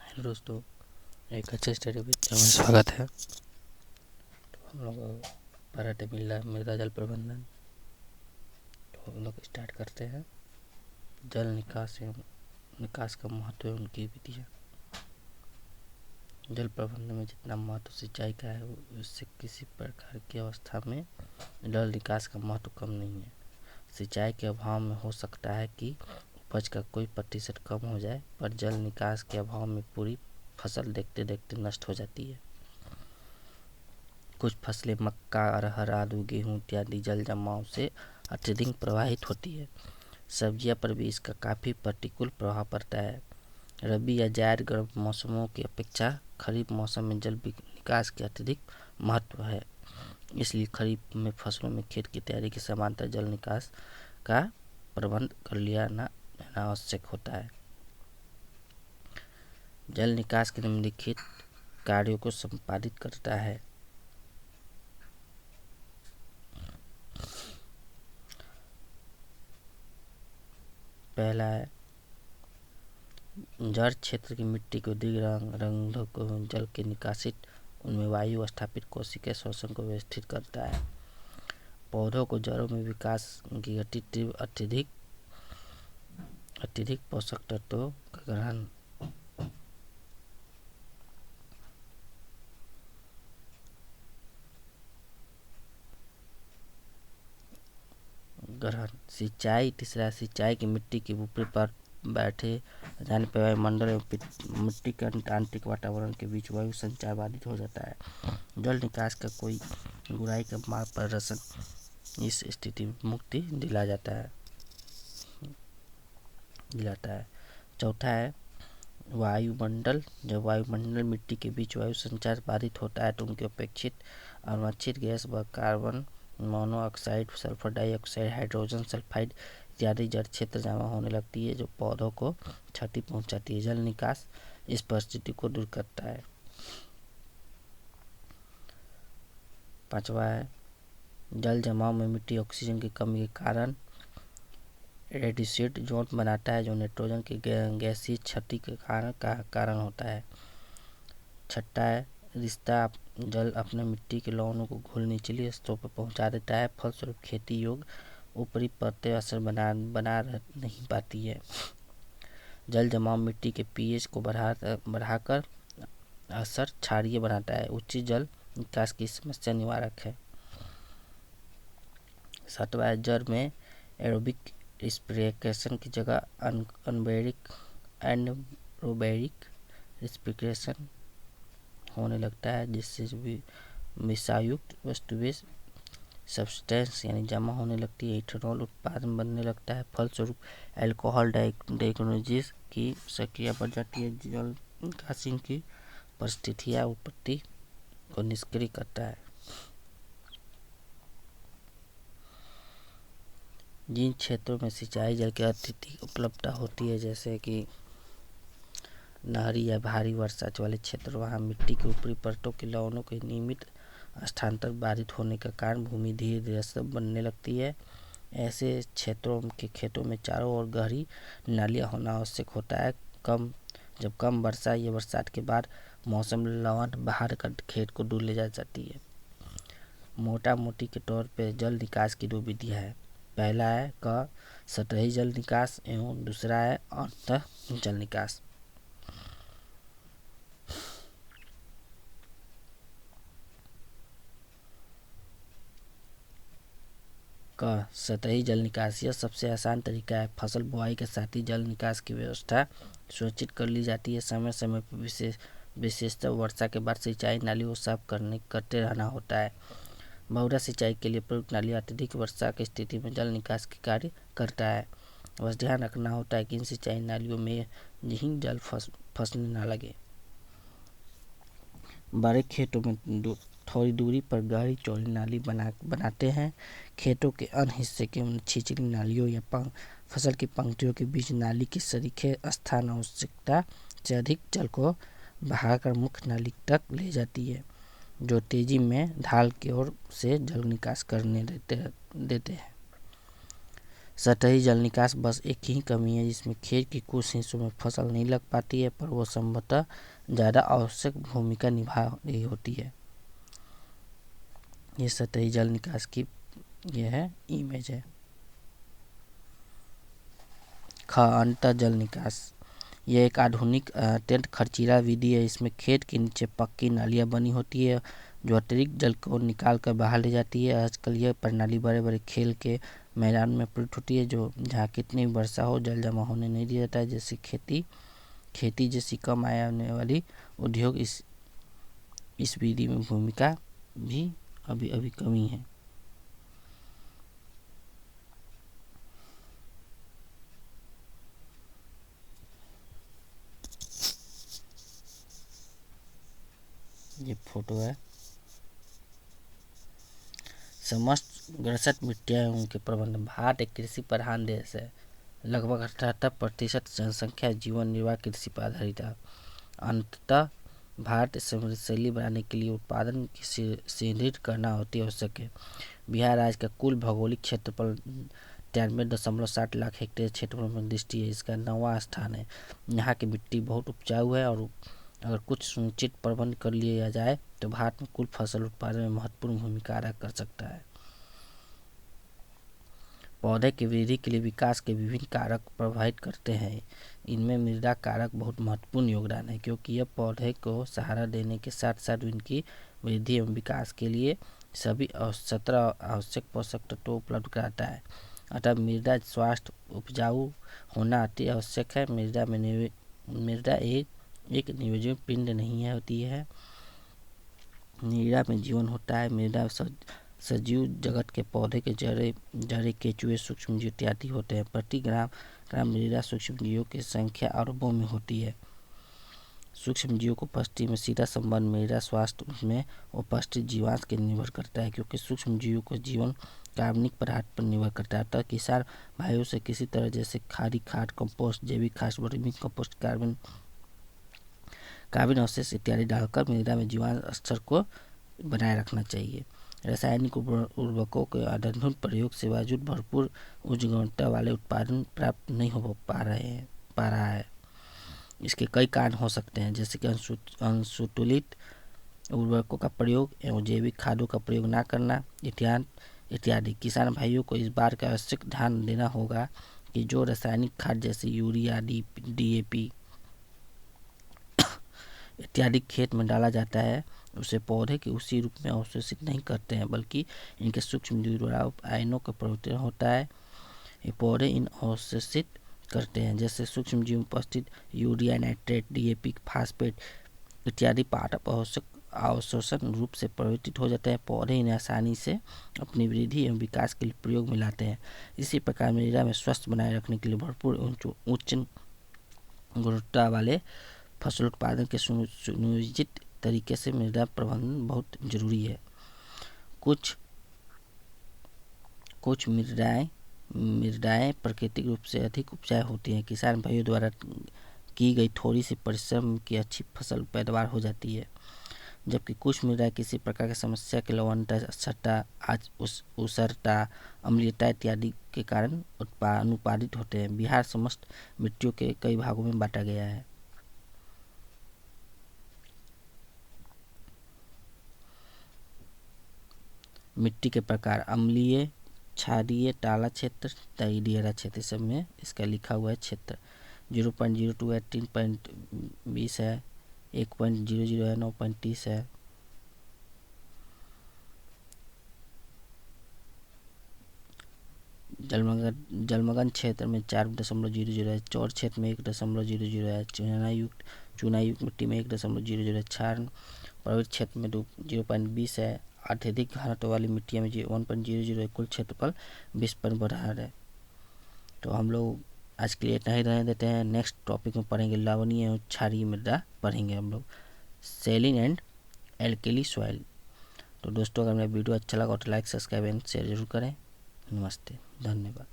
Hello दोस्तों, एक अच्छे स्टडी वीडियो में स्वागत है। तो हम लोग पार्ट मिल रहा है मृदा जल प्रबंधन। तो हम लोग स्टार्ट करते हैं। जल निकास एवं निकास का महत्व एवं उनकी विधियाँ। जल प्रबंधन में जितना महत्व सिंचाई का है उससे किसी प्रकार की अवस्था में जल निकास का महत्व कम नहीं है। सिंचाई के अभाव में हो सकता है कि उपज का कोई प्रतिशत कम हो जाए, पर जल निकास के अभाव में पूरी फसल देखते देखते नष्ट हो जाती है। कुछ फसलें मक्का, अरहर, आलू, गेहूँ इत्यादि जल जमाव से अत्यधिक प्रभावित होती है। सब्जियां पर भी इसका काफ़ी प्रतिकूल प्रभाव पड़ता है। रबी या जायद गर्म मौसमों की अपेक्षा खरीफ मौसम में जल निकास के अत्यधिक महत्व है। इसलिए खरीफ में फसलों में खेत की तैयारी के समांतर जल निकास का प्रबंध कर लेना आवश्यक होता है। जल निकास के निम्नलिखित कार्यों को संपादित करता है। पहला है जड़ क्षेत्र की मिट्टी को दीर्घ रंध्रों को जल के निकासित उनमें वायु स्थापित कोशिकीय शोषण को व्यवस्थित करता है। पौधों को जड़ों में विकास की गति तीव्र अत्यधिक पोषक तत्वों का ग्रहण। सिंचाई। तीसरा, सिंचाई की मिट्टी के ऊपरी पर बैठे जाने पर वायुमंडल एवं मिट्टी के आंतरिक वातावरण के बीच वायु संचार बाधित हो जाता है। जल निकास का कोई गुड़ाई का मार्ग प्रदर्शन इस स्थिति में मुक्ति दिलाता है। चौथा है वायुमंडल। जब वायुमंडल मिट्टी के बीच वायु संचार बाधित होता है तो उनके अपेक्षित अवांछित गैस व carbon monoxide, sulphur dioxide, hydrogen sulphide इत्यादि जड़ क्षेत्र जमा होने लगती है, जो पौधों को क्षति पहुंचाती है। जल निकास इस परिस्थिति को दूर करता है। पांचवा है जल जमाव में मिट्टी ऑक्सीजन की कमी के कारण रेडिएटेड जोन बनाता है, जो नाइट्रोजन की गैसीय क्षति के कारण होता है। छठा है रिश्ता। जल अपने मिट्टी के लवणों को घुल निचली स्तरों पर पहुंचा देता है, फलस्वरूप खेती योग्य ऊपरी परतें असर बना नहीं पाती है। जल जमाव मिट्टी के पीएच को बढ़ाकर असर क्षारीय बनाता है। उच्च जल निकास की समस्या निवारक है। सातवां जड़ में एरोबिक रिस्पिरेशन की जगह एनएरोबिक रिस्पिरेशन होने लगता है, जिससे विषायुक्त वस्तुएं सब्सटेंस यानी जमा होने लगती है। इथेनॉल उत्पादन बनने लगता है, फलस्वरूप अल्कोहल डाइऑक्साइड की प्रक्रिया बढ़ जाती है। जल निकासी की परिस्थितियां उत्पत्ति को निष्क्रिय करता है। जिन क्षेत्रों में सिंचाई जल की अत्यधिक उपलब्धता होती है, जैसे कि नहरी या भारी वर्षा वाले क्षेत्र, वहाँ मिट्टी के ऊपरी परतों के लवणों के नियमित स्थानांतर बाधित होने के कारण भूमि धीरे धीरे अस्थिर बनने लगती है। ऐसे क्षेत्रों के खेतों में चारों ओर गहरी नालियाँ होना आवश्यक होता है। जब कम वर्षा या बरसात के बाद मौसम लवण बाहर कर खेत को डूब ले जा जाती है। मोटा मोटी के तौर पर जल निकास की दो विधियाँ हैं। पहला है सतही जल निकास एवं दूसरा है अंतः जल निकास। सतही जल निकास यह सबसे आसान तरीका है। फसल बुआई के साथ ही जल निकास की व्यवस्था सुनिश्चित कर ली जाती है। समय समय पर विशेषतः वर्षा के बाद सिंचाई नालियों को साफ करते रहना होता है। बहुधा सिंचाई के लिए प्रयुक्त नाली अत्यधिक वर्षा की स्थिति में जल निकास के कार्य करता है। बस ध्यान रखना होता है कि इन सिंचाई नालियों में ही जल फंसने न लगे। बड़े खेतों में थोड़ी दूरी पर गहरी चौड़ी नाली बनाते हैं। खेतों के अन्य हिस्से के छिछली नालियों या फसल की पंक्तियों के बीच नाली के सरीखे स्थान आवश्यकता से अधिक जल को बहाकर मुख्य नाली तक ले जाती है, जो तेजी में ढाल की ओर से जल निकास करने देते हैं। सतही जल निकास बस एक ही कमी है जिसमें खेत के कुछ हिस्सों में फसल नहीं लग पाती है, पर वो संभवतः ज़्यादा आवश्यक भूमिका निभा रही होती है। ये सतही जल निकास की यह है इमेज है। अंतः जल निकास यह एक आधुनिक अत्यंत खर्चीला विधि है। इसमें खेत के नीचे पक्की नालियाँ बनी होती है जो अतिरिक्त जल को निकाल कर बाहर ले जाती है। आजकल यह प्रणाली बड़े बड़े खेल के मैदान में प्रयुक्त होती है, जो जहाँ कितनी भी वर्षा हो जल जमा होने नहीं दिया जाता है। जैसे खेती जैसी कम आय आने वाली उद्योग इस विधि में भूमिका भी अभी कमी है। ये फोटो है। समस्त ग्रसित मिट्टियाँ एवं उनके प्रबंधन। भारत एक कृषि प्रधान देश है। लगभग 78% जनसंख्या जीवन निर्वाह कृषि पर आधारित है। अंततः भारत समृद्धशाली बनाने के लिए उत्पादन की सुदृढ़ करना अति आवश्यक है। बिहार राज्य का कुल भौगोलिक क्षेत्रफल 93.7 लाख हेक्टेयर क्षेत्रफल में दृष्टि है। इसका 9वां स्थान है। यहाँ की मिट्टी बहुत उपजाऊ है और अगर कुछ सुनिश्चित प्रबंध कर लिया जाए तो भारत में कुल फसल उत्पादन में महत्वपूर्ण भूमिका अदा कर सकता है। पौधे की वृद्धि के लिए विकास के विभिन्न कारक प्रभावित करते हैं। इनमें मृदा कारक बहुत महत्वपूर्ण योगदान है, क्योंकि यह पौधे को सहारा देने के साथ साथ उनकी वृद्धि एवं विकास के लिए सभी 17 आवश्यक पोषक तत्वों उपलब्ध कराता है। अतः मृदा स्वास्थ्य उपजाऊ होना अति आवश्यक है। मृदा एक निर्जीव पिंड नहीं होती है। मृदा में जीवन होता है। मृदा सजीव जगत के पौधे के जड़े केंचुए सूक्ष्मजीव इत्यादि होते हैं। प्रति ग्राम मृदा सूक्ष्मजीवों की संख्या अरबों में होती है। सूक्ष्मजीवों को उपस्थिति में सीधा संबंध मृदा स्वास्थ्य में उपस्थित जीवांश के निर्भर करता है, क्योंकि सूक्ष्मजीवों का जीवन कार्बनिक पदार्थ पर निर्भर करता है। अतः किसान भाइयों से किसी तरह जैसे खादी खाद, कंपोस्ट, जैविक खाद, वर्मी कंपोस्ट, कार्बन अवशेष इत्यादि डालकर मृदा में जीवांश स्तर को बनाए रखना चाहिए। रासायनिक उर्वरकों के अंधाधुंध प्रयोग से बावजूद भरपूर उच्च गुणवत्ता वाले उत्पादन प्राप्त नहीं हो पा रहा है। इसके कई कारण हो सकते हैं, जैसे कि असंतुलित उर्वरकों का प्रयोग एवं जैविक खादों का प्रयोग न करना इत्यादि। किसान भाइयों को इस बात का आवश्यक ध्यान देना होगा कि जो रासायनिक खाद जैसे यूरिया, DAP इत्यादि खेत में डाला जाता है, उसे पौधे के उसी रूप में अवशोषित नहीं करते हैं, बल्कि इनके सूक्ष्म द्रव्यराव आयनों का परिवर्तन होता है। ये पौधे इन अवशोषित करते हैं, जैसे सूक्ष्म जीव उपस्थित यूरिया, नाइट्रेट, DAP, फास्फेट इत्यादि पादप अवशोषण रूप से परिवर्तित हो जाते हैं। पौधे इन्हें आसानी से अपनी वृद्धि एवं विकास के लिए प्रयोग में लाते हैं। इसी प्रकार मृदा में स्वस्थ बनाए रखने के लिए भरपूर उच्च गुणवत्ता वाले फसल उत्पादन के सुनियोजित तरीके से मृदा प्रबंधन बहुत जरूरी है। कुछ मृदाएं प्राकृतिक रूप से अधिक उपजाऊ होती हैं। किसान भाइयों द्वारा की गई थोड़ी सी परिश्रम की अच्छी फसल पैदावार हो जाती है, जबकि कुछ मृदाएं किसी प्रकार की समस्या के लवणता, छटा, ऊसरता, अम्लीयता इत्यादि के कारण अनुत्पादित होते हैं। बिहार समस्त मिट्टियों के कई भागों में बांटा गया है। मिट्टी के प्रकार: अम्लीय, क्षारीय, टाला क्षेत्र, तैडियरा क्षेत्र। सब में इसका लिखा हुआ है क्षेत्र। 0.02 है, 3.20 है, 1.00 है, 9.30 है। जलमग्न क्षेत्र में 4.00 है, चौड़ क्षेत्र में 1.00 है, चूनायुक्त मिट्टी में 1.00 है, क्षार प्रभावित क्षेत्र में 0.20 है, अत्यधिक घनत्व वाली मिट्टियों में 1.00 है। कुल क्षेत्रफल 20.12 है। तो हम लोग आज के लिए इतना ही रहने देते हैं। नेक्स्ट टॉपिक में पढ़ेंगे लवणीय एवं क्षारीय मृदा पढ़ेंगे हम लोग, सेलिन एंड एल्कली सॉइल। तो दोस्तों, अगर मेरा वीडियो अच्छा लगा तो लाइक, सब्सक्राइब एंड शेयर जरूर करें। नमस्ते, धन्यवाद।